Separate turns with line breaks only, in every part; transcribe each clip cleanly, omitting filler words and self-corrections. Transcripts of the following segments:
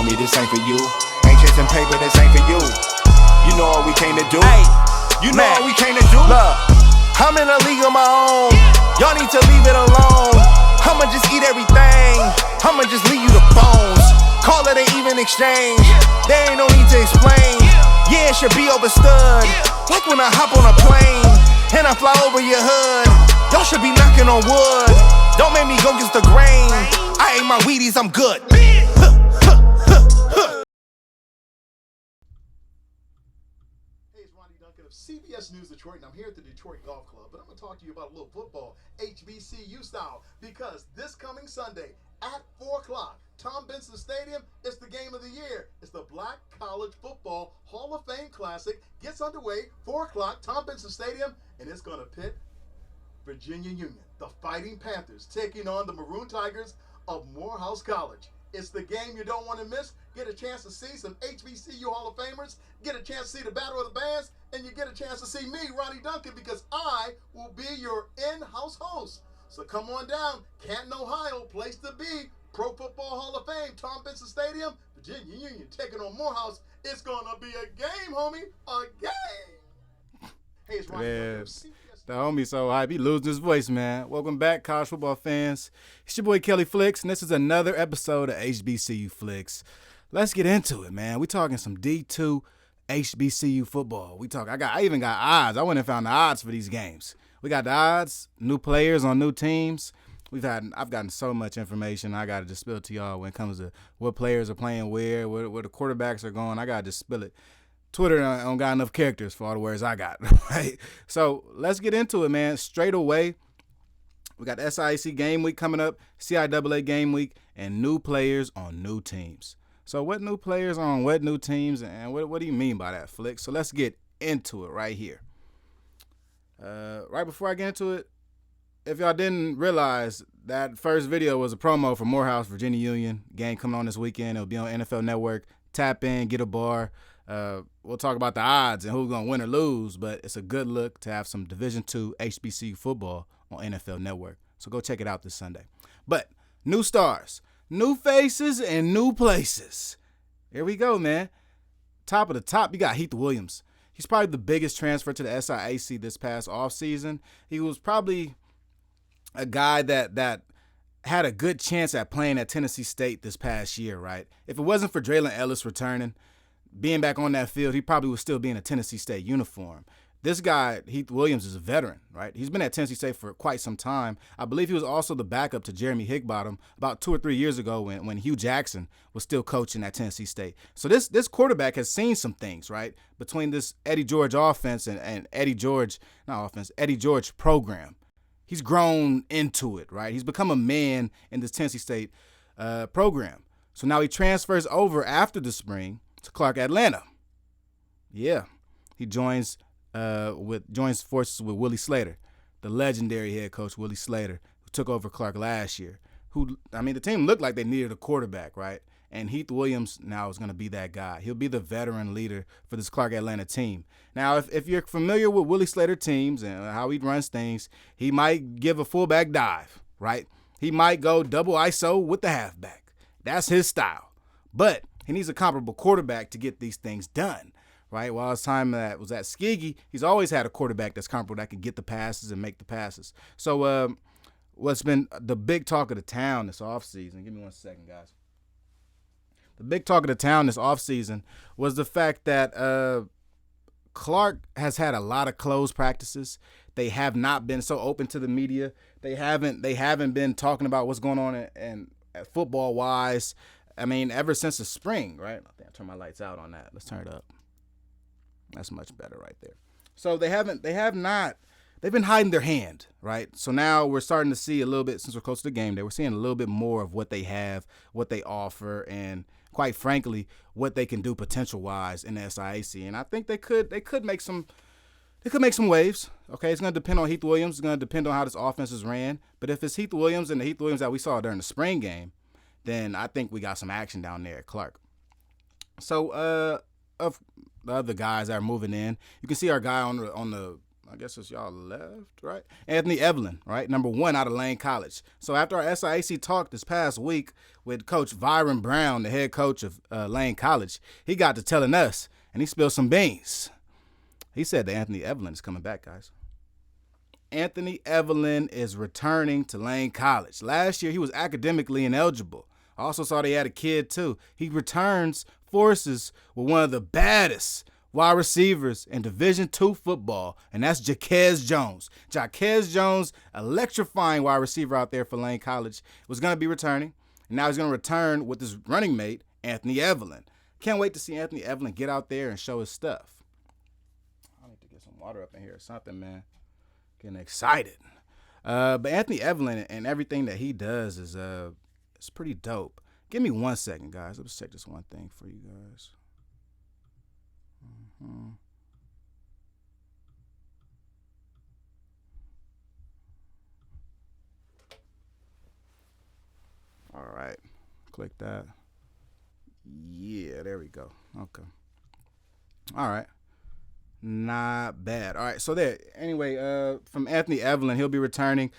homie, this ain't for you. Ain't chasing paper, this ain't for you. You know what we came to do. You know what we came to do.
Look, I'm in a league of my own. Y'all need to leave it alone. I'ma just eat everything. I'ma just leave you the bones. Call it an even exchange. There ain't no need to explain. Yeah, it should be overstood. Like when I hop on a plane and I fly over your hood. Y'all should be knocking on wood. Don't make me go against the grain. I ate my Wheaties, I'm good.
Of CBS News Detroit, and I'm here at the Detroit Golf Club, but I'm going to talk to you about a little football, HBCU style, because this coming Sunday at 4 o'clock, Tom Benson Stadium, it's the game of the year. It's the Black College Football Hall of Fame Classic. Gets underway, 4 o'clock, Tom Benson Stadium, and it's going to pit Virginia Union, the Fighting Panthers, taking on the Maroon Tigers of Morehouse College. It's the game you don't want to miss. Get a chance to see some HBCU Hall of Famers, get a chance to see the Battle of the Bands, and you get a chance to see me, Ronnie Duncan, because I will be your in-house host. So come on down, Canton, Ohio, place to be. Pro Football Hall of Fame, Tom Benson Stadium, Virginia Union taking on Morehouse. It's going to be a game, homie, a game. Hey, it's Ronnie Duncan.
The homie so hype, he losing his voice, man. Welcome back, college football fans. It's your boy Kelly Flicks, and this is another episode of HBCU Flicks. Let's get into it, man. We talking some D2 HBCU football. I even got odds. I went and found the odds for these games. We got the odds, new players on new teams. I've gotten so much information. I got to just spill it to y'all when it comes to what players are playing where the quarterbacks are going. I got to just spill it. Twitter don't got enough characters for all the words I got, right? So let's get into it, man. Straight away, we got the SIAC game week coming up, CIAA game week, and new players on new teams. So what new players are on what new teams, and what do you mean by that, Flick? So let's get into it right here. Right before I get into it, if y'all didn't realize, that first video was a promo for Morehouse, Virginia Union. Game coming on this weekend. It'll be on NFL Network. Tap in, get a bar. We'll talk about the odds and who's going to win or lose, but it's a good look to have some Division II HBCU football on NFL Network. So go check it out this Sunday. But new stars, new faces, and new places. Here we go, man. Top of the top, you got Heath Williams. He's probably the biggest transfer to the SIAC this past offseason. He was probably a guy that had a good chance at playing at Tennessee State this past year, right? If it wasn't for Draylon Ellis returning, being back on that field, he probably would still be in a Tennessee State uniform. This guy, Heath Williams, is a veteran, right? He's been at Tennessee State for quite some time. I believe he was also the backup to Jeremy Higbottom about 2 or 3 years ago when Hugh Jackson was still coaching at Tennessee State. So this quarterback has seen some things, right, between this Eddie George offense and Eddie George program. He's grown into it, right? He's become a man in this Tennessee State program. So now he transfers over after the spring to Clark Atlanta. Yeah, he joins forces with Willie Slater, the legendary head coach Willie Slater, who took over Clark last year. The team looked like they needed a quarterback, right? And Heath Williams now is going to be that guy. He'll be the veteran leader for this Clark Atlanta team. Now, if you're familiar with Willie Slater teams and how he runs things, he might give a fullback dive, right? He might go double ISO with the halfback. That's his style. But he needs a comparable quarterback to get these things done, right? While his time was at Skeggy, he's always had a quarterback that's comparable that can get the passes and make the passes. So what's been the big talk of the town this offseason, give me 1 second, guys. The big talk of the town this offseason was the fact that Clark has had a lot of closed practices. They have not been so open to the media. They haven't been talking about what's going on and football-wise. I mean, ever since the spring, right? I think I'll turn my lights out on that. Let's turn it up. That's much better right there. So they've been hiding their hand, right? So now we're starting to see a little bit, since we're close to the game day, we're seeing a little bit more of what they have, what they offer, and quite frankly, what they can do potential-wise in the SIAC. And I think they could make some waves. Okay, it's going to depend on Heath Williams. It's going to depend on how this offense is ran. But if it's Heath Williams and the Heath Williams that we saw during the spring game, then I think we got some action down there at Clark. So of the other guys that are moving in, you can see our guy on the I guess it's y'all left, right? Anthony Evelyn, right? Number 1 out of Lane College. So after our SIAC talk this past week with Coach Byron Brown, the head coach of Lane College, he got to telling us, and he spilled some beans. He said that Anthony Evelyn is coming back, guys. Anthony Evelyn is returning to Lane College. Last year, he was academically ineligible. I also saw they had a kid, too. He returns forces with one of the baddest wide receivers in Division II football, and that's Jaquez Jones. Jaquez Jones, electrifying wide receiver out there for Lane College, was going to be returning, and now he's going to return with his running mate, Anthony Evelyn. Can't wait to see Anthony Evelyn get out there and show his stuff. I need to get some water up in here or something, man. Getting excited. But Anthony Evelyn and everything that he does is it's pretty dope. Give me 1 second, guys. Let's check this one thing for you guys. All right. Click that. Yeah, there we go. Okay. All right. Not bad. All right, so there. Anyway, from Anthony Evelyn, he'll be returning.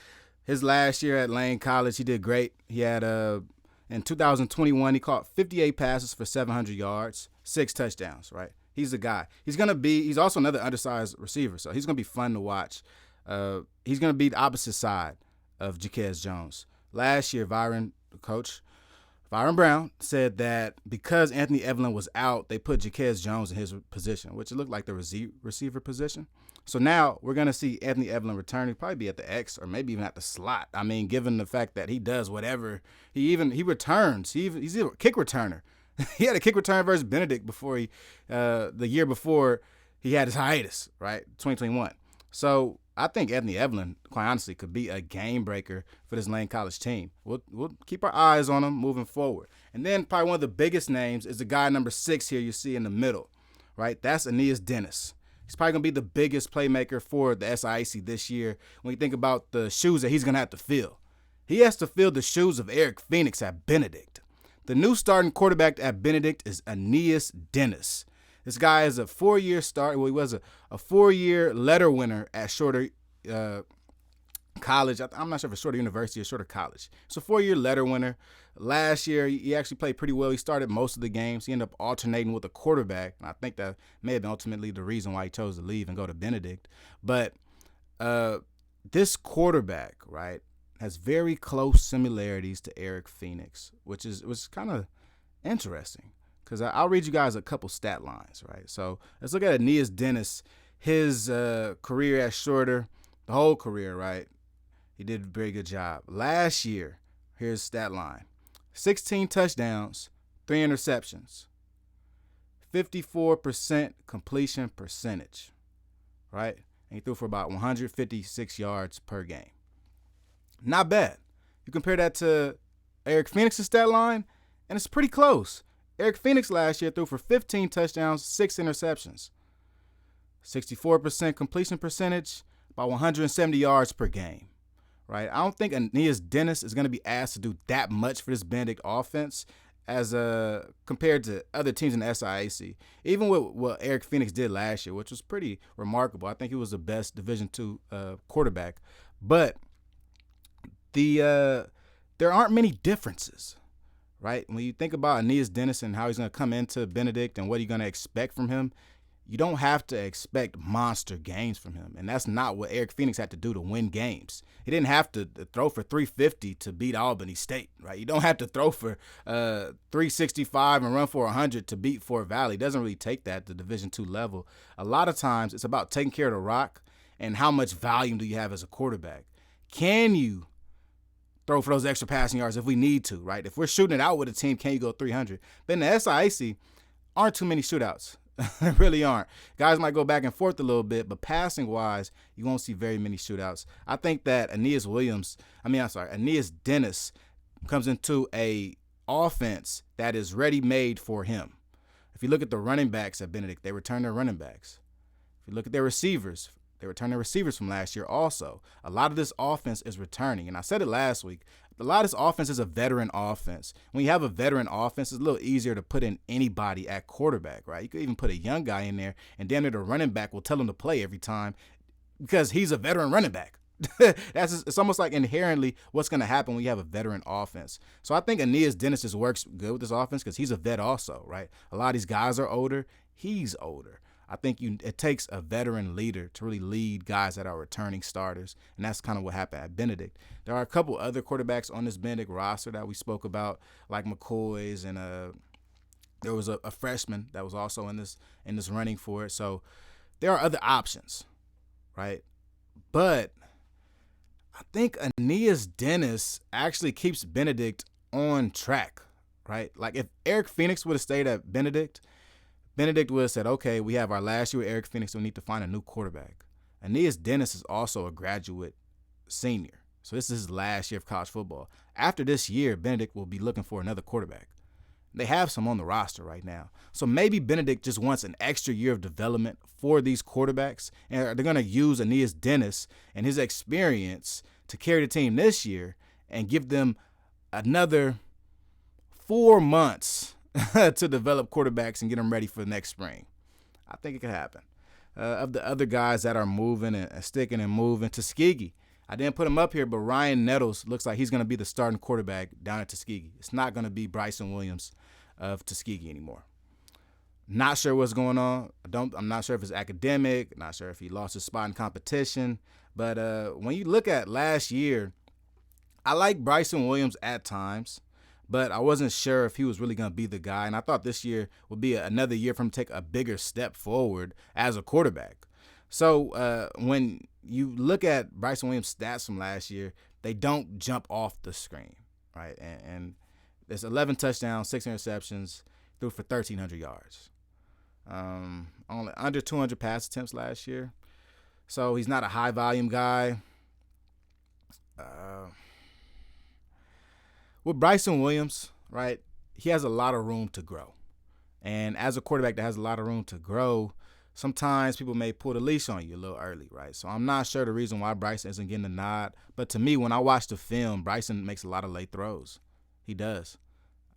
His last year at Lane College, he did great. He had in 2021, he caught 58 passes for 700 yards, 6 touchdowns. Right, he's the guy. He's also another undersized receiver, so he's gonna be fun to watch. He's gonna be the opposite side of Jaquez Jones. Last year, Byron Brown said that because Anthony Evelyn was out, they put Jaquez Jones in his position, which it looked like the receiver position. So now we're going to see Anthony Evelyn return. He'll probably be at the X or maybe even at the slot. I mean, given the fact that he does whatever, he returns. He's a kick returner. He had a kick return versus Benedict before the year before he had his hiatus, right? 2021. So I think Anthony Evelyn, quite honestly, could be a game breaker for this Lane College team. We'll keep our eyes on him moving forward. And then probably one of the biggest names is the guy number 6 here you see in the middle, right? That's Aeneas Dennis. He's probably going to be the biggest playmaker for the SIAC this year when you think about the shoes that he's going to have to fill. He has to fill the shoes of Eric Phoenix at Benedict. The new starting quarterback at Benedict is Aeneas Dennis. This guy is a 4-year start. Well, he was a 4-year letter winner at Shorter College. I'm not sure if it's Shorter University or Shorter College. It's a 4-year letter winner. Last year, he actually played pretty well. He started most of the games. He ended up alternating with a quarterback, and I think that may have been ultimately the reason why he chose to leave and go to Benedict. But this quarterback, right, has very close similarities to Eric Phoenix, which was kind of interesting because I'll read you guys a couple stat lines, right? So let's look at Aeneas Dennis. His career at Shorter, the whole career, right? He did a very good job. Last year, here's stat line. 16 touchdowns, 3 interceptions, 54% completion percentage, right? And he threw for about 156 yards per game. Not bad. You compare that to Eric Phoenix's stat line, and it's pretty close. Eric Phoenix last year threw for 15 touchdowns, 6 interceptions, 64% completion percentage, about 170 yards per game. Right, I don't think Aeneas Dennis is going to be asked to do that much for this Benedict offense as compared to other teams in the SIAC. Even with what Eric Phoenix did last year, which was pretty remarkable. I think he was the best Division II quarterback. But there aren't many differences, right? When you think about Aeneas Dennis and how he's going to come into Benedict and what you're going to expect from him, you don't have to expect monster games from him. And that's not what Eric Phoenix had to do to win games. He didn't have to throw for 350 to beat Albany State, right? You don't have to throw for 365 and run for 100 to beat Fort Valley. It doesn't really take that at the Division II level. A lot of times it's about taking care of the rock and how much volume do you have as a quarterback. Can you throw for those extra passing yards if we need to, right? If we're shooting it out with a team, can you go 300? But in the SIAC, aren't too many shootouts. There really aren't. Guys might go back and forth a little bit, but passing-wise, you won't see very many shootouts. I think that Aeneas Dennis comes into a offense that is ready-made for him. If you look at the running backs at Benedict, they return their running backs. If you look at their receivers, they return their receivers from last year also. A lot of this offense is returning, and I said it last week. A lot of this offense is a veteran offense. When you have a veteran offense, it's a little easier to put in anybody at quarterback, right? You could even put a young guy in there, and damn near the running back will tell him to play every time because he's a veteran running back. It's almost like inherently what's going to happen when you have a veteran offense. So I think Aeneas Dennis just works good with this offense because he's a vet also, right? A lot of these guys are older. He's older. I think it takes a veteran leader to really lead guys that are returning starters, and that's kind of what happened at Benedict. There are a couple other quarterbacks on this Benedict roster that we spoke about, like McCoy's, and there was a freshman that was also in this running for it. So there are other options, right? But I think Aeneas Dennis actually keeps Benedict on track, right? Like if Eric Phoenix would have stayed at Benedict would have said, okay, we have our last year with Eric Phoenix, so we need to find a new quarterback. Aeneas Dennis is also a graduate senior, so this is his last year of college football. After this year, Benedict will be looking for another quarterback. They have some on the roster right now. So maybe Benedict just wants an extra year of development for these quarterbacks, and they're going to use Aeneas Dennis and his experience to carry the team this year and give them another 4 months to develop quarterbacks and get them ready for the next spring. I think it could happen. Of the other guys that are moving and sticking and moving, Tuskegee. I didn't put him up here, but Ryan Nettles looks like he's going to be the starting quarterback down at Tuskegee. It's not going to be Bryson Williams of Tuskegee anymore. Not sure what's going on. I'm not sure if it's academic, not sure if he lost his spot in competition. But when you look at last year, I like Bryson Williams at times, but I wasn't sure if he was really going to be the guy. And I thought this year would be another year for him to take a bigger step forward as a quarterback. So when you look at Bryson Williams' stats from last year, they don't jump off the screen, right? And there's 11 touchdowns, 6 interceptions, threw for 1,300 yards. Only under 200 pass attempts last year. So he's not a high-volume guy. With Bryson Williams, right, he has a lot of room to grow. And as a quarterback that has a lot of room to grow, sometimes people may pull the leash on you a little early, right? So I'm not sure the reason why Bryson isn't getting the nod. But to me, when I watch the film, Bryson makes a lot of late throws. He does.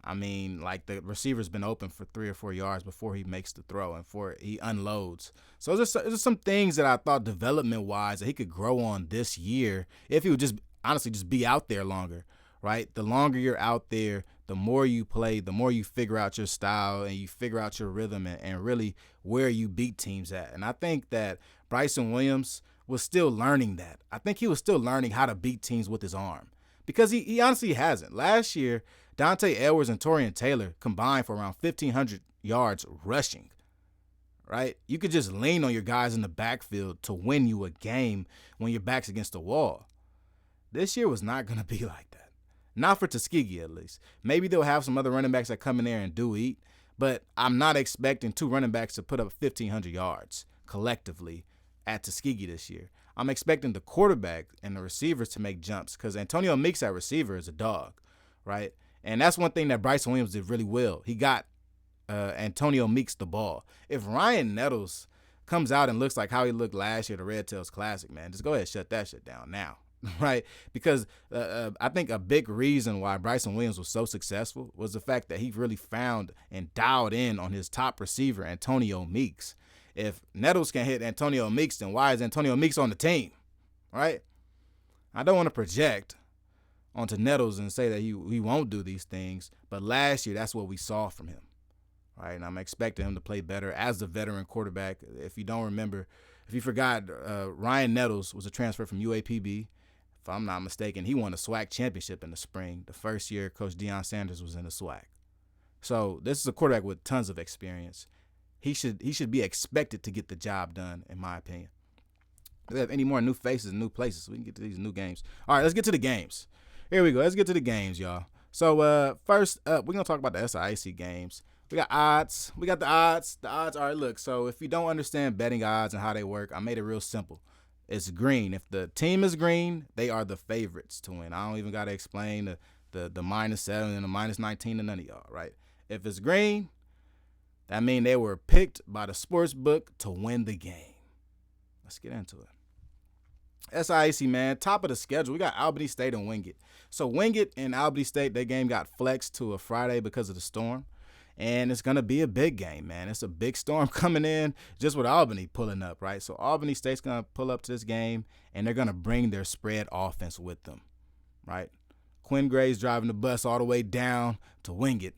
I mean, like the receiver's been open for 3 or 4 yards before he makes the throw and before he unloads. So there's some things that I thought development-wise that he could grow on this year if he would just honestly just be out there longer, right? The longer you're out there, the more you play, the more you figure out your style and you figure out your rhythm and really where you beat teams at. And I think that Bryson Williams was still learning that. I think he was still learning how to beat teams with his arm because he honestly hasn't. Last year, Dante Edwards and Torian Taylor combined for around 1,500 yards rushing, right? You could just lean on your guys in the backfield to win you a game when your back's against the wall. This year was not going to be like that. Not for Tuskegee, at least. Maybe they'll have some other running backs that come in there and do eat, but I'm not expecting 2 running backs to put up 1,500 yards collectively at Tuskegee this year. I'm expecting the quarterback and the receivers to make jumps because Antonio Meeks at receiver is a dog, right? And that's one thing that Bryson Williams did really well. He got Antonio Meeks the ball. If Ryan Nettles comes out and looks like how he looked last year at the Red Tails Classic, man, just go ahead and shut that shit down now, right? Because I think a big reason why Bryson Williams was so successful was the fact that he really found and dialed in on his top receiver, Antonio Meeks. If Nettles can hit Antonio Meeks, then why is Antonio Meeks on the team, right? I don't want to project onto Nettles and say that he won't do these things, but last year that's what we saw from him, right? And I'm expecting him to play better as the veteran quarterback. If you don't remember, if you forgot, Ryan Nettles was a transfer from UAPB. If I'm not mistaken, he won a SWAC championship in the spring, the first year Coach Deion Sanders was in the SWAC. So this is a quarterback with tons of experience. He should be expected to get the job done, in my opinion. If we have any more new faces and new places, we can get to these new games. All right, let's get to the games. Here we go. Let's get to the games, y'all. So first up, we're going to talk about the SIAC games. We got odds. We got the odds. The odds are, look, so if you don't understand betting odds and how they work, I made it real simple. It's green. If the team is green, they are the favorites to win. I don't even got to explain the -7 and the -19 to none of y'all, right? If it's green, that means they were picked by the sports book to win the game. Let's get into it. SIAC, man, top of the schedule. We got Albany State and Wingate. So Wingate and Albany State, their game got flexed to a Friday because of the storm. And it's going to be a big game, man. It's a big storm coming in just with Albany pulling up, right? So Albany State's going to pull up to this game, and they're going to bring their spread offense with them, right? Quinn Gray's driving the bus all the way down to Wingate.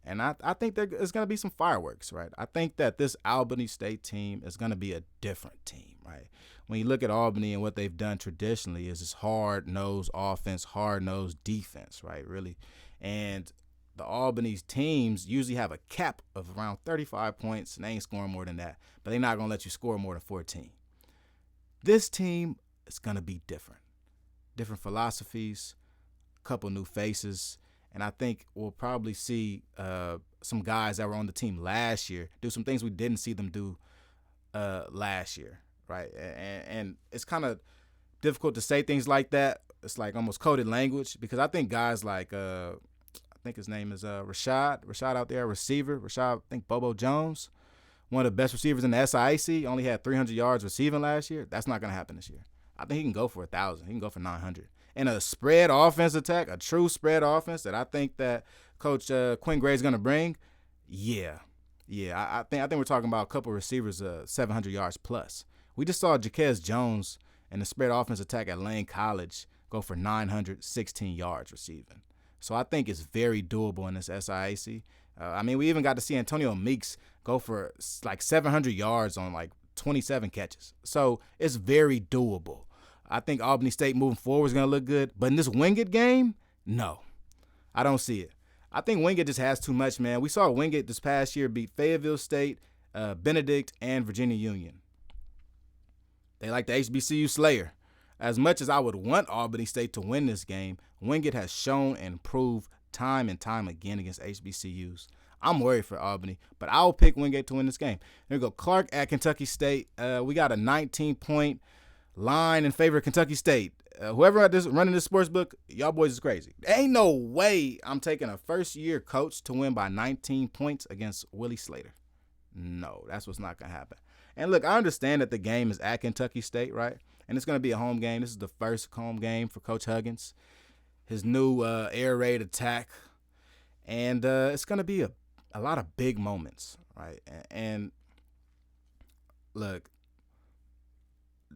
And I think there's going to be some fireworks, right? I think that this Albany State team is going to be a different team, right? When you look at Albany and what they've done traditionally is this hard-nosed offense, hard-nosed defense, right, really. And the Albany's teams usually have a cap of around 35 points, and they ain't scoring more than that. But they're not going to let you score more than 14. This team is going to be different. Different philosophies, a couple new faces. And I think we'll probably see some guys that were on the team last year do some things we didn't see them do last year, right? And it's kind of difficult to say things like that. It's like almost coded language because I think guys like I think his name is Rashad out there, receiver. Rashad, I think Bobo Jones, one of the best receivers in the SIAC, only had 300 yards receiving last year. That's not going to happen this year. I think he can go for 1,000. He can go for 900. And a spread offense attack, a true spread offense that I think that Coach Quinn Gray is going to bring, yeah. I think we're talking about a couple of receivers 700 yards plus. We just saw Jaquez Jones and the spread offense attack at Lane College go for 916 yards receiving. So I think it's very doable in this SIAC. We even got to see Antonio Meeks go for like 700 yards on like 27 catches. So it's very doable. I think Albany State moving forward is going to look good. But in this Wingate game, no. I don't see it. I think Wingate just has too much, man. We saw Wingate this past year beat Fayetteville State, Benedict, and Virginia Union. They like the HBCU Slayer. As much as I would want Albany State to win this game, Wingate has shown and proved time and time again against HBCUs. I'm worried for Albany, but I'll pick Wingate to win this game. There we go. Clark at Kentucky State. We got a 19-point line in favor of Kentucky State. Whoever running this sports book, y'all boys is crazy. Ain't no way I'm taking a first-year coach to win by 19 points against Willie Slater. No, that's what's not going to happen. And look, I understand that the game is at Kentucky State, right? And it's going to be a home game. This is the first home game for Coach Huggins, his new air raid attack. And it's going to be a lot of big moments, right? And look,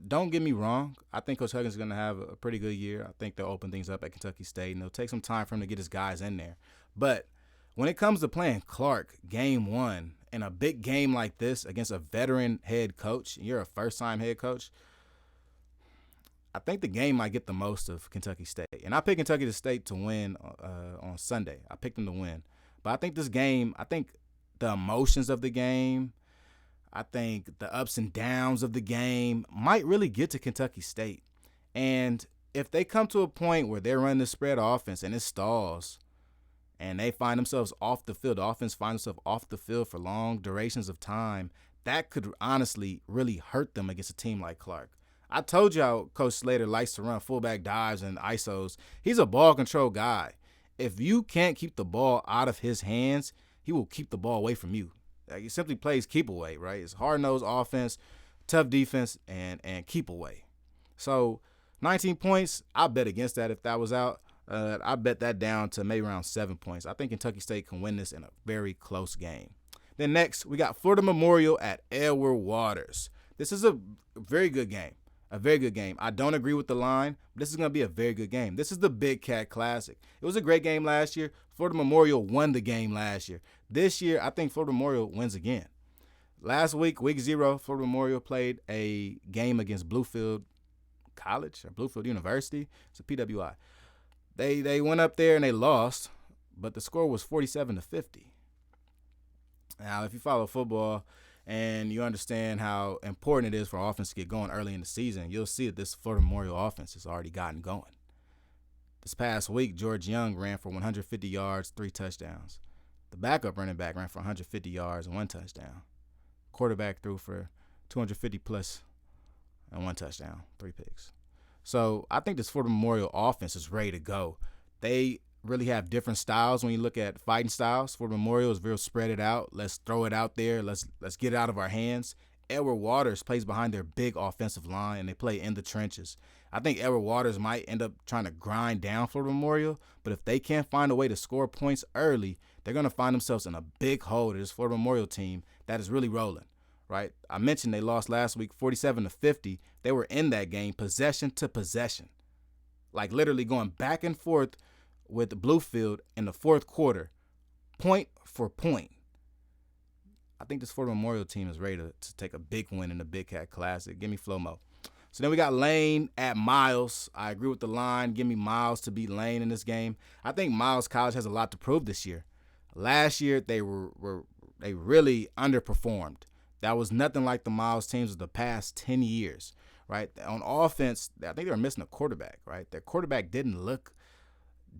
don't get me wrong. I think Coach Huggins is going to have a pretty good year. I think they'll open things up at Kentucky State, and it'll take some time for him to get his guys in there. But when it comes to playing Clark game one in a big game like this against a veteran head coach, and you're a first-time head coach, I think the game might get the most of Kentucky State. And I picked Kentucky State to win on Sunday. I picked them to win. But I think this game, I think the emotions of the game, I think the ups and downs of the game might really get to Kentucky State. And if they come to a point where they're running the spread offense and it stalls and they find themselves off the field, the offense finds themselves off the field for long durations of time, that could honestly really hurt them against a team like Clark. I told y'all Coach Slater likes to run fullback dives and ISOs. He's a ball control guy. If you can't keep the ball out of his hands, he will keep the ball away from you. Like, he simply plays keep away, right? It's hard-nosed offense, tough defense, and keep away. So 19 points, I bet against that if that was out. I bet that down to maybe around 7 points. I think Kentucky State can win this in a very close game. Then next, we got Florida Memorial at Edward Waters. This is a very good game. A very good game. I don't agree with the line, but this is going to be a very good game. This is the Big Cat Classic. It was a great game last year. Florida Memorial won the game last year. This year, I think Florida Memorial wins again. Last week, week 0, Florida Memorial played a game against Bluefield College or Bluefield University. It's a PWI. They went up there and they lost, but the score was 47-50. Now, if you follow football and you understand how important it is for offense to get going early in the season, you'll see that this Florida Memorial offense has already gotten going. This past week, George Young ran for 150 yards, 3 touchdowns. The backup running back ran for 150 yards and 1 touchdown. Quarterback threw for 250 plus and 1 touchdown, 3 picks. So I think this Florida Memorial offense is ready to go. They really have different styles when you look at fighting styles. Florida Memorial is real spread it out. Let's throw it out there. Let's get it out of our hands. Edward Waters plays behind their big offensive line, and they play in the trenches. I think Edward Waters might end up trying to grind down Florida Memorial, but if they can't find a way to score points early, they're going to find themselves in a big hole to this Florida Memorial team that is really rolling, right? I mentioned they lost last week 47-50. They were in that game possession to possession, like literally going back and forth with Bluefield in the fourth quarter, point for point. I think this Florida Memorial team is ready to take a big win in the Big Cat Classic. Give me Flomo. So then we got Lane at Miles. I agree with the line. Give me Miles to beat Lane in this game. I think Miles College has a lot to prove this year. Last year they really underperformed. That was nothing like the Miles teams of the past 10 years, right? On offense, I think they were missing a quarterback, right? Their quarterback didn't look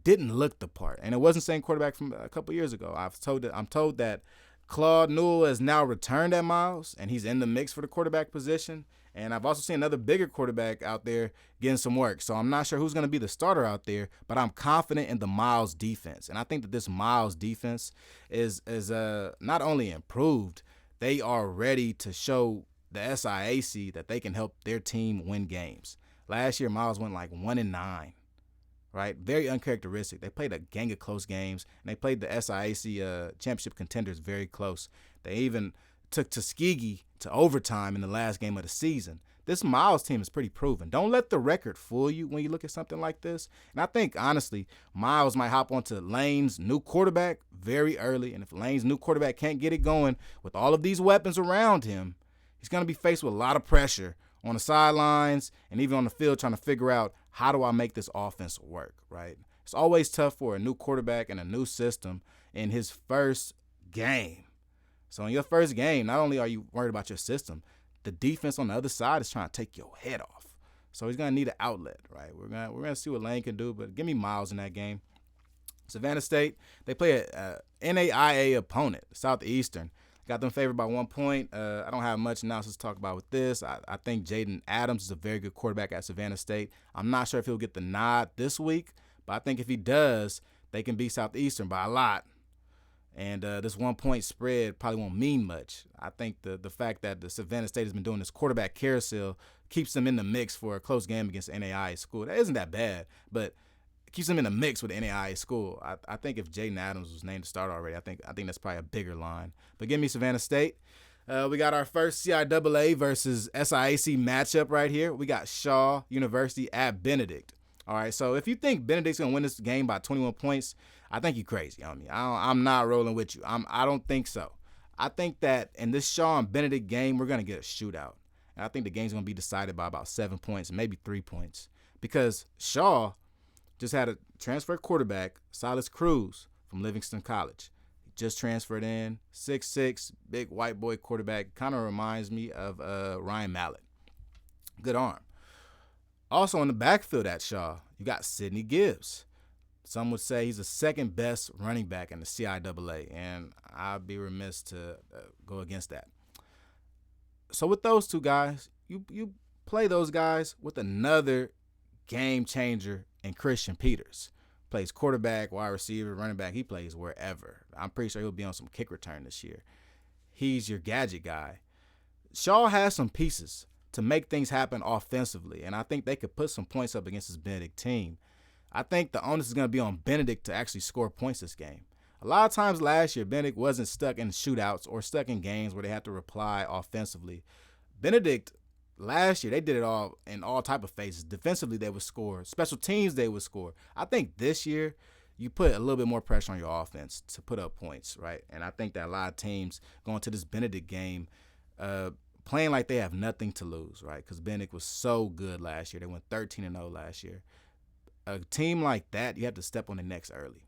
the part, and it wasn't the same quarterback from a couple years ago. I'm told that Claude Newell has now returned at Miles, and he's in the mix for the quarterback position. And I've also seen another bigger quarterback out there getting some work. So I'm not sure who's going to be the starter out there, but I'm confident in the Miles defense. And I think that this Miles defense is not only improved, they are ready to show the SIAC that they can help their team win games. Last year, Miles went like 1-9, right? Very uncharacteristic. They played a gang of close games, and they played the SIAC championship contenders very close. They even took Tuskegee to overtime in the last game of the season. This Miles team is pretty proven. Don't let the record fool you when you look at something like this. And I think, honestly, Miles might hop onto Lane's new quarterback very early. And if Lane's new quarterback can't get it going with all of these weapons around him, he's going to be faced with a lot of pressure on the sidelines and even on the field trying to figure out, how do I make this offense work, right? It's always tough for a new quarterback and a new system in his first game. So in your first game, not only are you worried about your system, the defense on the other side is trying to take your head off. So he's going to need an outlet, right? We're gonna see what Lane can do, but give me Miles in that game. Savannah State, they play a NAIA opponent, Southeastern. Got them favored by 1 point. I don't have much analysis to talk about with this. I think Jaden Adams is a very good quarterback at Savannah State. I'm not sure if he'll get the nod this week, but I think if he does, they can beat Southeastern by a lot. And this 1 point spread probably won't mean much. I think the fact that the Savannah State has been doing this quarterback carousel keeps them in the mix for a close game against NAIA school. That isn't that bad, but it keeps them in the mix with NAIA school. I think if Jaden Adams was named to start already, I think that's probably a bigger line. But give me Savannah State. We got our first CIAA versus SIAC matchup right here. We got Shaw University at Benedict. All right, so if you think Benedict's going to win this game by 21 points, I think you're crazy on me. I'm not rolling with you. I don't think so. I think that in this Shaw and Benedict game, we're going to get a shootout. And I think the game's going to be decided by about 7 points, maybe 3 points. Because Shaw just had a transfer quarterback, Silas Cruz, from Livingston College. He just transferred in, 6'6", big white boy quarterback. Kind of reminds me of Ryan Mallett. Good arm. Also in the backfield at Shaw, you got Sidney Gibbs. Some would say he's the second best running back in the CIAA, and I'd be remiss to go against that. So with those two guys, you play those guys with another game changer in Christian Peters. Plays quarterback, wide receiver, running back. He plays wherever. I'm pretty sure he'll be on some kick return this year. He's your gadget guy. Shaw has some pieces to make things happen offensively, and I think they could put some points up against this Benedict team. I think the onus is going to be on Benedict to actually score points this game. A lot of times last year, Benedict wasn't stuck in shootouts or stuck in games where they had to reply offensively. Benedict, last year, they did it all in all type of phases. Defensively, they would score. Special teams, they would score. I think this year, you put a little bit more pressure on your offense to put up points, right? And I think that a lot of teams going to this Benedict game playing like they have nothing to lose, right? Because Benedict was so good last year. They went 13-0 last year. A team like that, you have to step on the necks early.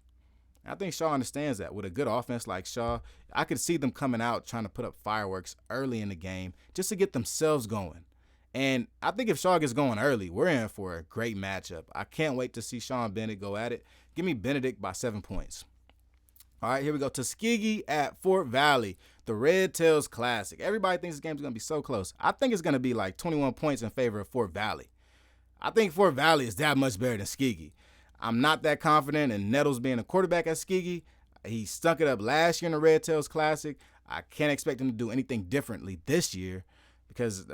I think Shaw understands that. With a good offense like Shaw, I could see them coming out trying to put up fireworks early in the game just to get themselves going. And I think if Shaw gets going early, we're in for a great matchup. I can't wait to see Shaw and Benedict go at it. Give me Benedict by 7 points. All right, here we go. Tuskegee at Fort Valley, the Red Tails Classic. Everybody thinks this game's going to be so close. I think it's going to be like 21 points in favor of Fort Valley. I think Fort Valley is that much better than Tuskegee. I'm not that confident in Nettles being a quarterback at Tuskegee. He stunk it up last year in the Red Tails Classic. I can't expect him to do anything differently this year because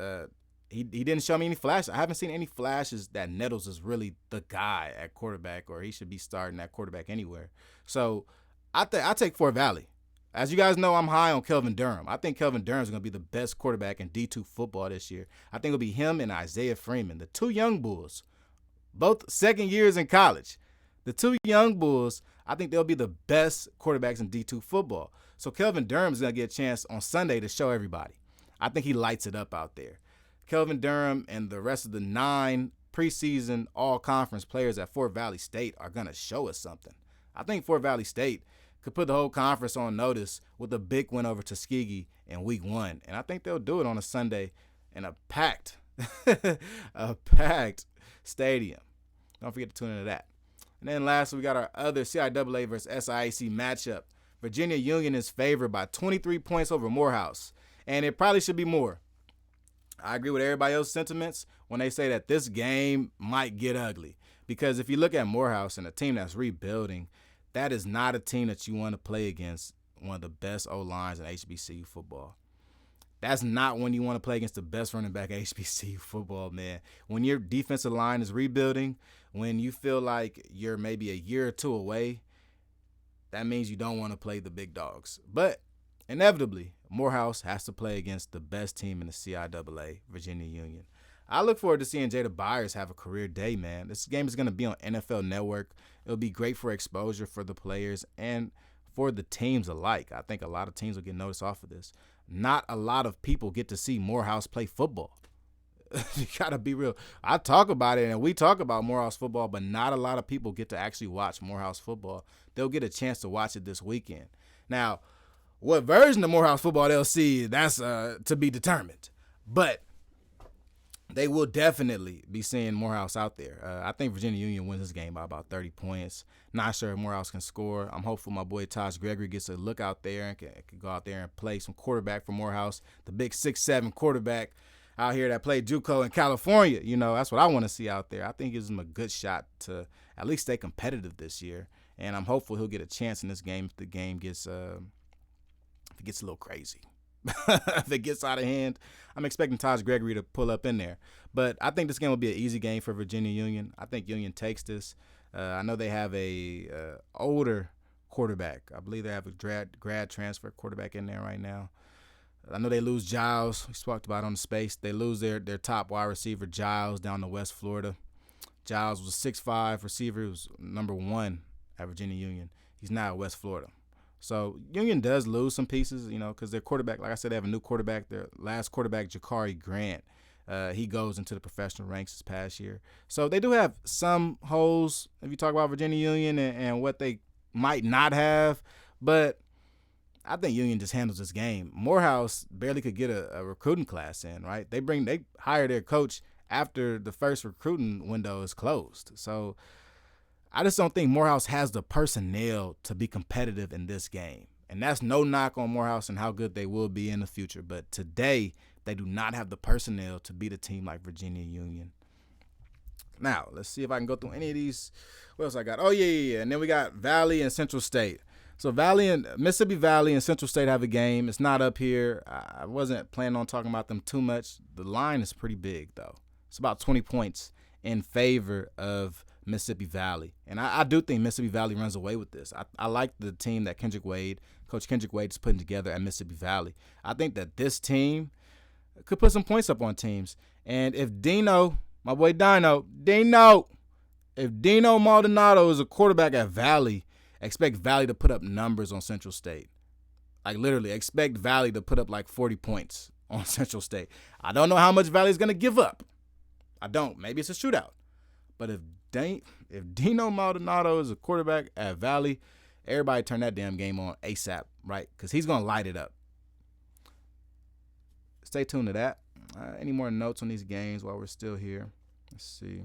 he didn't show me any flashes. I haven't seen any flashes that Nettles is really the guy at quarterback, or he should be starting at quarterback anywhere. So I take Fort Valley. As you guys know, I'm high on Kelvin Durham. I think Kelvin Durham is going to be the best quarterback in D2 football this year. I think it'll be him and Isaiah Freeman, the two young bulls, both second years in college. The two young bulls, I think they'll be the best quarterbacks in D2 football. So Kelvin Durham is going to get a chance on Sunday to show everybody. I think he lights it up out there. Kelvin Durham and the rest of the 9 preseason all-conference players at Fort Valley State are going to show us something. I think Fort Valley State could put the whole conference on notice with a big win over Tuskegee in week 1. And I think they'll do it on a Sunday in a packed stadium. Don't forget to tune into that. And then lastly, we got our other CIAA versus SIAC matchup. Virginia Union is favored by 23 points over Morehouse, and it probably should be more. I agree with everybody else's sentiments when they say that this game might get ugly. Because if you look at Morehouse and a team that's rebuilding, that is not a team that you want to play against one of the best O-lines in HBCU football. That's not when you want to play against the best running back in HBCU football, man. When your defensive line is rebuilding, when you feel like you're maybe a year or two away, that means you don't want to play the big dogs. But inevitably, Morehouse has to play against the best team in the CIAA, Virginia Union. I look forward to seeing Jada Byers have a career day, man. This game is going to be on NFL Network. It'll be great for exposure for the players and for the teams alike. I think a lot of teams will get noticed off of this. Not a lot of people get to see Morehouse play football. You got to be real. I talk about it, and we talk about Morehouse football, but not a lot of people get to actually watch Morehouse football. They'll get a chance to watch it this weekend. Now, what version of Morehouse football they'll see, that's to be determined. But they will definitely be seeing Morehouse out there. I think Virginia Union wins this game by about 30 points. Not sure if Morehouse can score. I'm hopeful my boy Taj Gregory gets a look out there and can go out there and play some quarterback for Morehouse, the big 6'7" quarterback out here that played JUCO in California. You know, that's what I want to see out there. I think it gives him a good shot to at least stay competitive this year. And I'm hopeful he'll get a chance in this game if the game gets if it gets a little crazy. If it gets out of hand, I'm expecting Taj Gregory to pull up in there. But I think this game will be an easy game for Virginia Union. I think Union takes this. I know they have a older quarterback. I believe they have a grad transfer quarterback in there right now. I know they lose Giles. We talked about on the space. They lose their top wide receiver, Giles, down to West Florida. Giles was a 6'5" receiver. He was number 1 at Virginia Union. He's now at West Florida. So Union does lose some pieces, you know, because their quarterback, like I said, they have a new quarterback. Their last quarterback, Jakari Grant, he goes into the professional ranks this past year. So they do have some holes if you talk about Virginia Union and what they might not have. But I think Union just handles this game. Morehouse barely could get a recruiting class in, right? They hire their coach after the first recruiting window is closed. So I just don't think Morehouse has the personnel to be competitive in this game. And that's no knock on Morehouse and how good they will be in the future. But today, they do not have the personnel to beat a team like Virginia Union. Now, let's see if I can go through any of these. What else I got? Oh, yeah. And then we got Valley and Central State. So Mississippi Valley and Central State have a game. It's not up here. I wasn't planning on talking about them too much. The line is pretty big, though. It's about 20 points in favor of Mississippi Valley. And I do think Mississippi Valley runs away with this. I like the team that Coach Kendrick Wade is putting together at Mississippi Valley. I think that this team could put some points up on teams. And if Dino, my boy if Dino Maldonado is a quarterback at Valley, expect Valley to put up numbers on Central State. Like literally, expect Valley to put up like 40 points on Central State. I don't know how much Valley is going to give up. I don't. Maybe it's a shootout. But if Dino Maldonado is a quarterback at Valley, everybody turn that damn game on ASAP, right? Because he's going to light it up. Stay tuned to that. Any more notes on these games while we're still here? Let's see.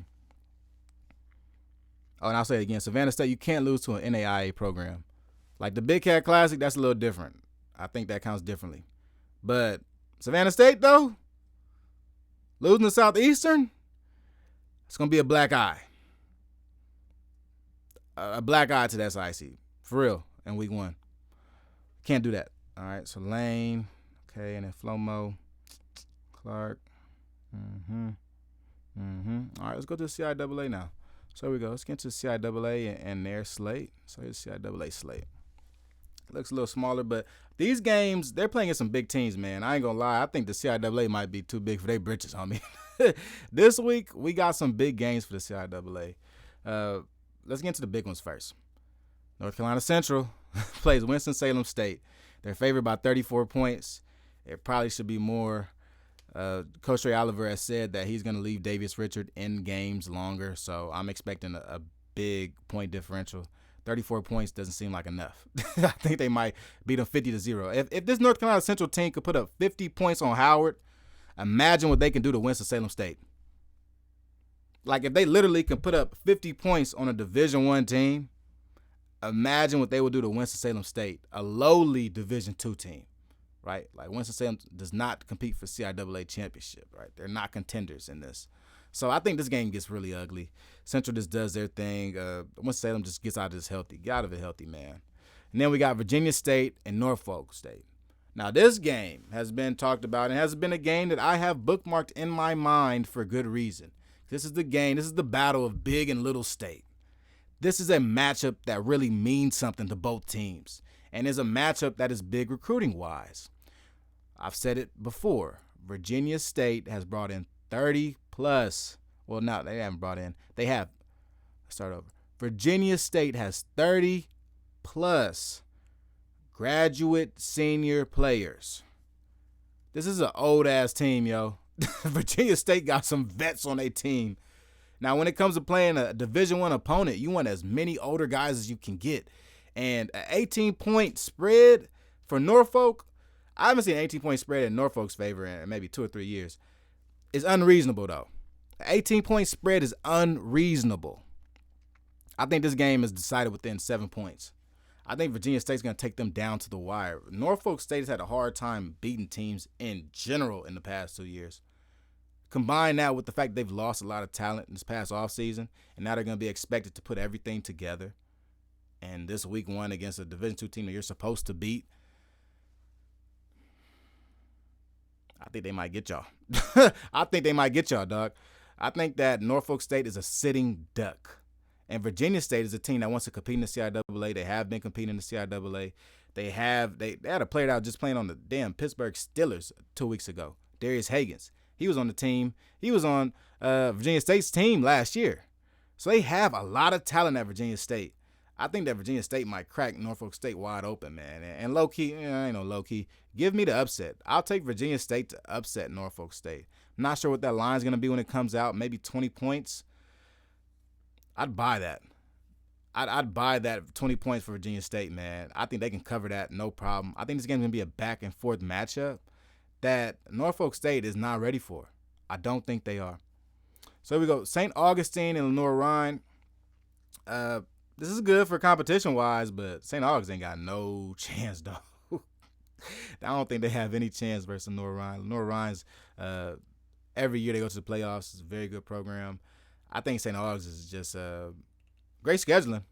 Oh, and I'll say it again. Savannah State, you can't lose to an NAIA program. Like the Big Cat Classic, that's a little different. I think that counts differently. But Savannah State, though, losing to Southeastern, it's going to be a black eye. A black eye to that SIAC. For real, in week 1. Can't do that. All right, so Lane. Okay, and then Flomo. Clark. All right, let's go to the CIAA now. So here we go. Let's get to the CIAA and their slate. So here's the CIAA slate. It looks a little smaller, but these games, they're playing against some big teams, man. I ain't going to lie. I think the CIAA might be too big for their britches, homie. This week, we got some big games for the CIAA. Let's get into the big ones first. North Carolina Central plays Winston-Salem State. They're favored by 34 points. It probably should be more. Coach Ray Oliver has said that he's going to leave Davius Richard in games longer, so I'm expecting a big point differential. 34 points doesn't seem like enough. I think they might beat them 50-0. If this North Carolina Central team could put up 50 points on Howard, imagine what they can do to Winston-Salem State. Like, if they literally can put up 50 points on a Division I team, imagine what they would do to Winston-Salem State, a lowly Division II team, right? Like, Winston-Salem does not compete for CIAA championship, right? They're not contenders in this. So I think this game gets really ugly. Central just does their thing. Winston-Salem just gets out of this healthy. Get out of it healthy, man. And then we got Virginia State and Norfolk State. Now, this game has been talked about and has been a game that I have bookmarked in my mind for good reason. This is the game. This is the battle of big and little state. This is a matchup that really means something to both teams and is a matchup that is big recruiting-wise. I've said it before. Virginia State has brought in 30-plus. Well, no, they haven't brought in. They have. Let's start over. Virginia State has 30-plus graduate senior players. This is an old-ass team, yo. Virginia State got some vets on their team. Now, when it comes to playing a Division I opponent, you want as many older guys as you can get. And an 18-point spread for Norfolk, I haven't seen an 18-point spread in Norfolk's favor in maybe 2 or 3 years. It's unreasonable, though. An 18-point spread is unreasonable. I think this game is decided within 7 points. I think Virginia State's going to take them down to the wire. Norfolk State has had a hard time beating teams in general in the past 2 years. Combine that with the fact they've lost a lot of talent in this past offseason, and now they're going to be expected to put everything together. And this week 1 against a Division II team that you're supposed to beat, I think they might get y'all. I think they might get y'all, dog. I think that Norfolk State is a sitting duck. And Virginia State is a team that wants to compete in the CIAA. They have been competing in the CIAA. They had a player out just playing on the damn Pittsburgh Steelers 2 weeks ago, Darius Hagans. He was on the team. He was on Virginia State's team last year. So they have a lot of talent at Virginia State. I think that Virginia State might crack Norfolk State wide open, man. And low-key, ain't no low-key. Give me the upset. I'll take Virginia State to upset Norfolk State. I'm not sure what that line's going to be when it comes out. Maybe 20 points. I'd buy that. I'd buy that 20 points for Virginia State, man. I think they can cover that, no problem. I think this game's going to be a back-and-forth matchup that Norfolk State is not ready for. I don't think they are. So here we go. St. Augustine and Lenoir-Rhyne. This is good for competition-wise, but St. Augustine ain't got no chance, though. I don't think they have any chance versus Lenoir-Rhyne. Lenoir-Rhyne's every year they go to the playoffs. It's a very good program. I think St. Augustine is just great scheduling.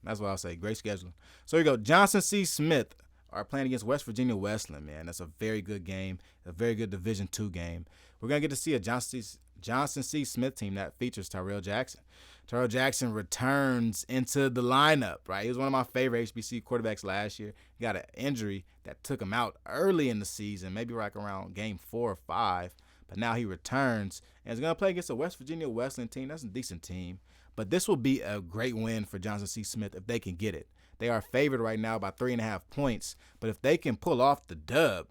That's what I'll say, great scheduling. So here we go. Johnson C. Smith are playing against West Virginia Wesleyan, man. That's a very good game, a very good Division II game. We're going to get to see a Johnson C. Smith team that features Tyrell Jackson. Tyrell Jackson returns into the lineup, right? He was one of my favorite HBCU quarterbacks last year. He got an injury that took him out early in the season, maybe like around game 4 or 5. But now he returns and is going to play against a West Virginia Wesleyan team. That's a decent team. But this will be a great win for Johnson C. Smith if they can get it. They are favored right now by 3.5 points. But if they can pull off the dub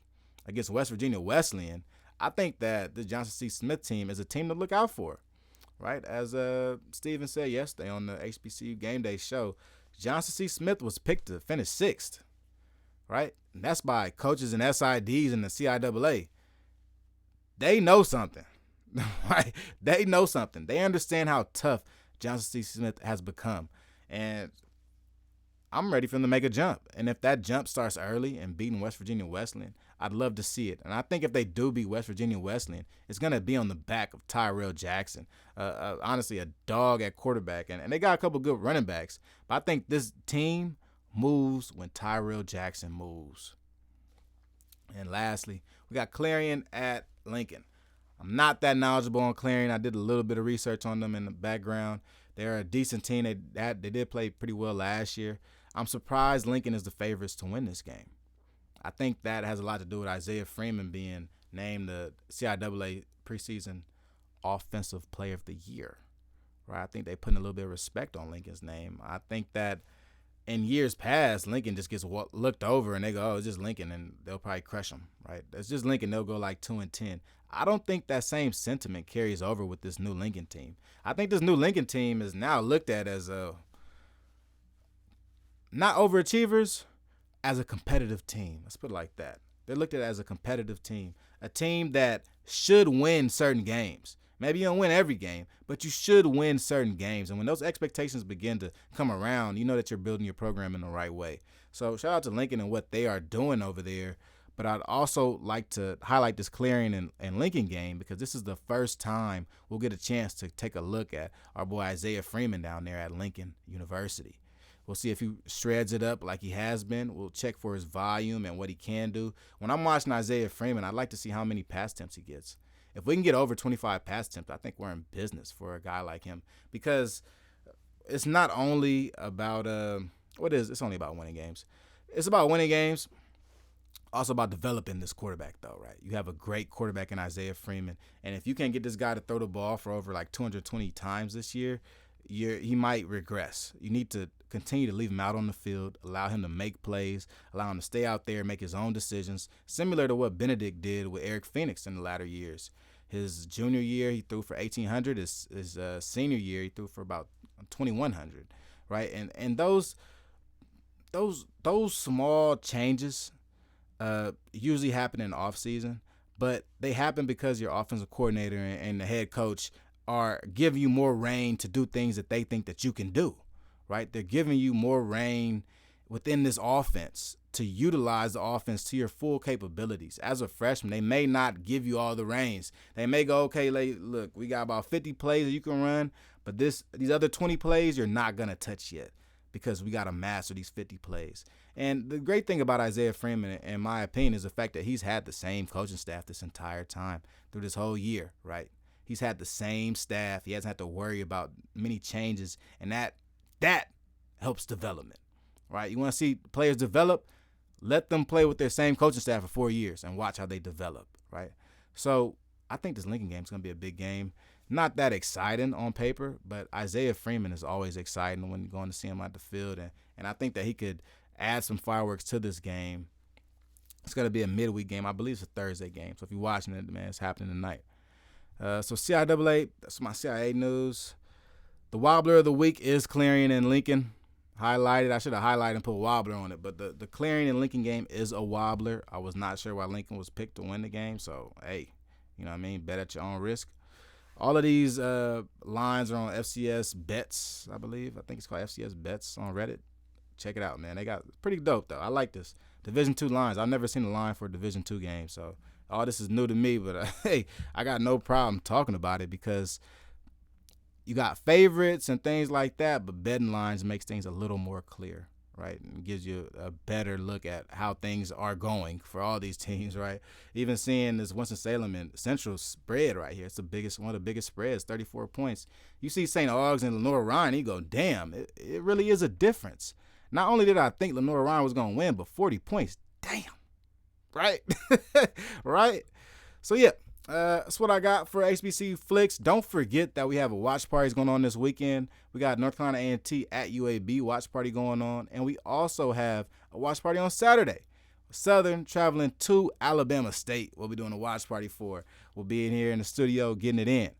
against West Virginia Wesleyan, I think that the Johnson C. Smith team is a team to look out for, right? As Steven said yesterday on the HBCU Game Day show, Johnson C. Smith was picked to finish 6th, right? And that's by coaches and SIDs in the CIAA. They know something, right? They know something. They understand how tough Johnson C. Smith has become. And I'm ready for them to make a jump. And if that jump starts early and beating West Virginia Wesleyan, I'd love to see it. And I think if they do beat West Virginia Wesleyan, it's going to be on the back of Tyrell Jackson. Honestly, a dog at quarterback. And they got a couple good running backs. But I think this team moves when Tyrell Jackson moves. And lastly, we got Clarion at Lincoln. I'm not that knowledgeable on Clarion. I did a little bit of research on them in the background. They're a decent team. They did play pretty well last year. I'm surprised Lincoln is the favorites to win this game. I think that has a lot to do with Isaiah Freeman being named the CIAA preseason Offensive Player of the Year. Right? I think they're putting a little bit of respect on Lincoln's name. I think that in years past, Lincoln just gets looked over and they go, oh, it's just Lincoln, and they'll probably crush them, right? It's just Lincoln. They'll go like 2-10. I don't think that same sentiment carries over with this new Lincoln team. I think this new Lincoln team is now looked at as not overachievers, as a competitive team. Let's put it like that. They're looked at as a competitive team, a team that should win certain games. Maybe you don't win every game, but you should win certain games. And when those expectations begin to come around, you know that you're building your program in the right way. So shout out to Lincoln and what they are doing over there. But I'd also like to highlight this Clarion and Lincoln game because this is the first time we'll get a chance to take a look at our boy Isaiah Freeman down there at Lincoln University. We'll see if he shreds it up like he has been. We'll check for his volume and what he can do. When I'm watching Isaiah Freeman, I'd like to see how many pass attempts he gets. If we can get over 25 pass attempts, I think we're in business for a guy like him because it's not only about it's only about winning games. It's about winning games, also about developing this quarterback though, right? You have a great quarterback in Isaiah Freeman, and if you can't get this guy to throw the ball for over like 220 times this year, he might regress. You need to continue to leave him out on the field, allow him to make plays, allow him to stay out there and make his own decisions, similar to what Benedict did with Eric Phoenix in the latter years. His junior year, he threw for 1,800. His senior year, he threw for about 2,100, right? And those small changes usually happen in the offseason, but they happen because your offensive coordinator and the head coach are giving you more reign to do things that they think that you can do, right? They're giving you more reign within this offense to utilize the offense to your full capabilities. As a freshman, they may not give you all the reins. They may go, okay, look, we got about 50 plays that you can run, but these other 20 plays you're not going to touch yet because we got to master these 50 plays. And the great thing about Isaiah Freeman, in my opinion, is the fact that he's had the same coaching staff this entire time through this whole year, right? He's had the same staff. He hasn't had to worry about many changes, and that helps development, right? You want to see players develop, let them play with their same coaching staff for 4 years and watch how they develop, right? So I think this Lincoln game is going to be a big game. Not that exciting on paper, but Isaiah Freeman is always exciting when you're going to see him out the field, and I think that he could add some fireworks to this game. It's going to be a midweek game. I believe it's a Thursday game, so if you're watching it, man, it's happening tonight. So CIAA, that's my CIA news. The wobbler of the week is Clarion and Lincoln. Highlighted. I should have highlighted and put wobbler on it, but the Clarion and Lincoln game is a wobbler. I was not sure why Lincoln was picked to win the game, so hey, you know what I mean? Bet at your own risk. All of these lines are on FCS Bets, I believe. I think it's called FCS Bets on Reddit. Check it out, man. They got pretty dope though. I like this. Division II lines. I've never seen a line for a Division II game, so all this is new to me, but hey, I got no problem talking about it because you got favorites and things like that, but betting lines makes things a little more clear, right? And gives you a better look at how things are going for all these teams, right? Even seeing this Winston-Salem and Central spread right here, it's one of the biggest spreads, 34 points. You see St. Aug's and Lenore Ryan, you go, damn, it really is a difference. Not only did I think Lenore Ryan was going to win, but 40 points, damn. Right? Right? So, yeah, that's what I got for HBCU Flicks. Don't forget that we have a watch party going on this weekend. We got North Carolina A&T at UAB watch party going on. And we also have a watch party on Saturday. Southern traveling to Alabama State. We'll be doing a watch party for. We'll be in here in the studio getting it in.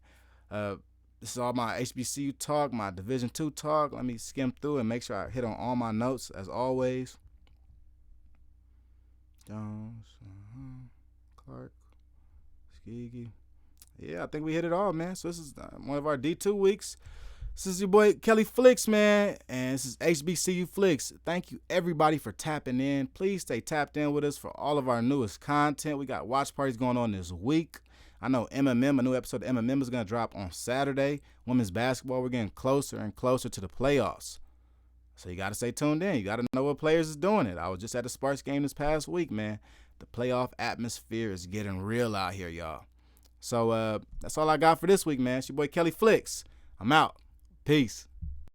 This is all my HBCU talk, my Division II talk. Let me skim through and make sure I hit on all my notes as always. Jones, Clark, Skeggy. Yeah, I think we hit it all, man. So this is one of our D2 weeks. This is your boy Kelly Flicks, man, and this is HBCU Flicks. Thank you, everybody, for tapping in. Please stay tapped in with us for all of our newest content. We got watch parties going on this week. I know MMM, a new episode of MMM is going to drop on Saturday. Women's basketball, we're getting closer and closer to the playoffs. So you got to stay tuned in. You got to know what players is doing it. I was just at the Sparks game this past week, man. The playoff atmosphere is getting real out here, y'all. So that's all I got for this week, man. It's your boy Kelly Flicks. I'm out. Peace.